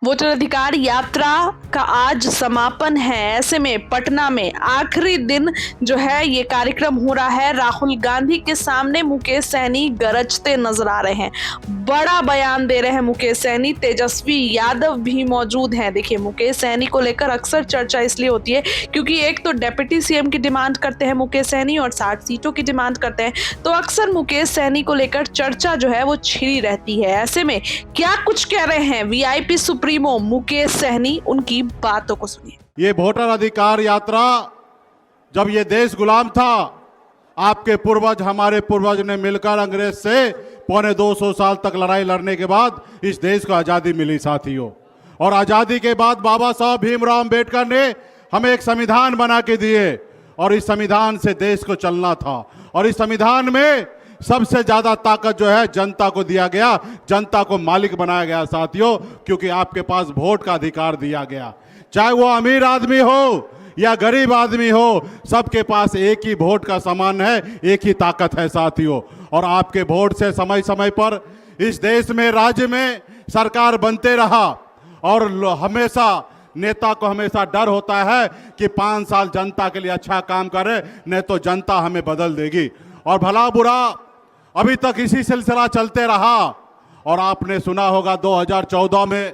Voter अधिकार यात्रा का आज समापन है। ऐसे में पटना में आखिरी दिन जो है ये कार्यक्रम हो रहा है। राहुल गांधी के सामने मुकेश सहनी गरजते नजर आ रहे हैं, बड़ा बयान दे रहे हैं मुकेश सहनी। तेजस्वी यादव भी मौजूद हैं। देखिए, मुकेश सहनी को लेकर अक्सर चर्चा इसलिए होती है क्योंकि एक तो डिप्टी सीएम की डिमांड करते हैं मुकेश सहनी और 60 सीटों की डिमांड करते हैं, तो अक्सर मुकेश सहनी को लेकर चर्चा जो है वो छिड़ी रहती है। ऐसे में क्या कुछ कह रहे हैं वीआईपी सुप्रीमो मुकेश सहनी, उनकी बातों को सुनिए। ये वोटर अधिकार यात्रा, जब ये देश गुलाम था, आपके पूर्वज हमारे पूर्वज ने मिलकर अंग्रेज से पौने 200 साल तक लड़ाई लड़ने के बाद इस देश को आज़ादी मिली साथियों। और आज़ादी के बाद बाबा साहब भीमराव अम्बेडकर ने हमें एक संविधान बना के दिए और इस संविधान से देश को चलना था। और इस संविधान में सबसे ज्यादा ताकत जो है जनता को दिया गया, जनता को मालिक बनाया गया साथियों, क्योंकि आपके पास वोट का अधिकार दिया गया। चाहे वो अमीर आदमी हो या गरीब आदमी हो, सबके पास एक ही वोट का समान है, एक ही ताकत है साथियों। और आपके वोट से समय समय पर इस देश में, राज्य में सरकार बनते रहा और हमेशा नेता को हमेशा डर होता है कि 5 साल जनता के लिए अच्छा काम करे, नहीं तो जनता हमें बदल देगी। और भला बुरा अभी तक इसी सिलसिला चलते रहा। और आपने सुना होगा 2014 में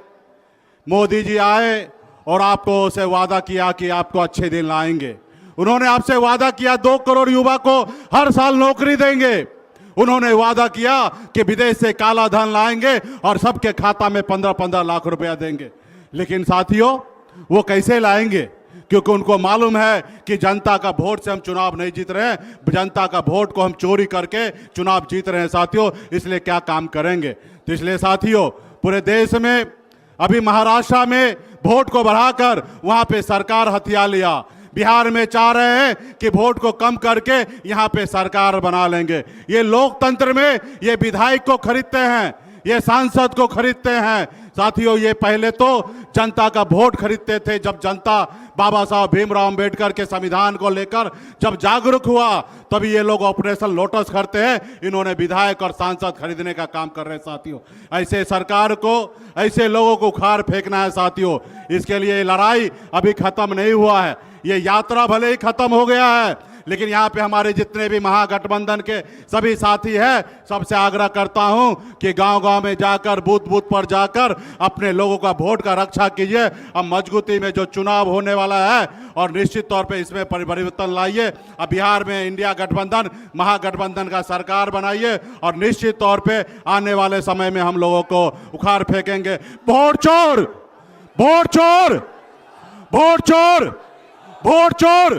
मोदी जी आए और आपको से वादा किया कि आपको अच्छे दिन लाएंगे। उन्होंने आपसे वादा किया 2 करोड़ युवा को हर साल नौकरी देंगे। उन्होंने वादा किया कि विदेश से काला धन लाएंगे और सबके खाता में 15-15 लाख रुपया देंगे। लेकिन साथियों, वो कैसे लाएंगे? क्योंकि उनको मालूम है कि जनता का वोट से हम चुनाव नहीं जीत रहे हैं, जनता का वोट को हम चोरी करके चुनाव जीत रहे हैं साथियों। इसलिए क्या काम करेंगे? तो इसलिए साथियों, पूरे देश में अभी महाराष्ट्र में वोट को बढ़ाकर वहां पे सरकार हथिया लिया। बिहार में चाह रहे हैं कि वोट को कम करके यहां पे सरकार बना लेंगे। ये लोकतंत्र में ये विधायक को खरीदते हैं, ये सांसद को खरीदते हैं साथियों। ये पहले तो जनता का वोट खरीदते थे। जब जनता बाबा साहब भीमराव अम्बेडकर के संविधान को लेकर जब जागरूक हुआ, तभी ये लोग ऑपरेशन लोटस करते हैं। इन्होंने विधायक और सांसद खरीदने का काम कर रहे हैं साथियों। ऐसे सरकार को, ऐसे लोगों को उखाड़ फेंकना है साथियों। इसके लिए लड़ाई अभी खत्म नहीं हुआ है। ये यात्रा भले ही खत्म हो गया है, लेकिन यहाँ पे हमारे जितने भी महागठबंधन के सभी साथी हैं, सबसे आग्रह करता हूं कि गांव-गांव में जाकर, बूथ-बूथ पर जाकर अपने लोगों का वोट का रक्षा कीजिए। अब मजबूती में जो चुनाव होने वाला है और निश्चित तौर पे इसमें परिवर्तन लाइए। अब बिहार में इंडिया गठबंधन, महागठबंधन का सरकार बनाइए और निश्चित तौर पे आने वाले समय में हम लोगों को उखाड़ फेंकेंगे। वोट चोर, वोट चोर, वोट चोर, वोट चोर।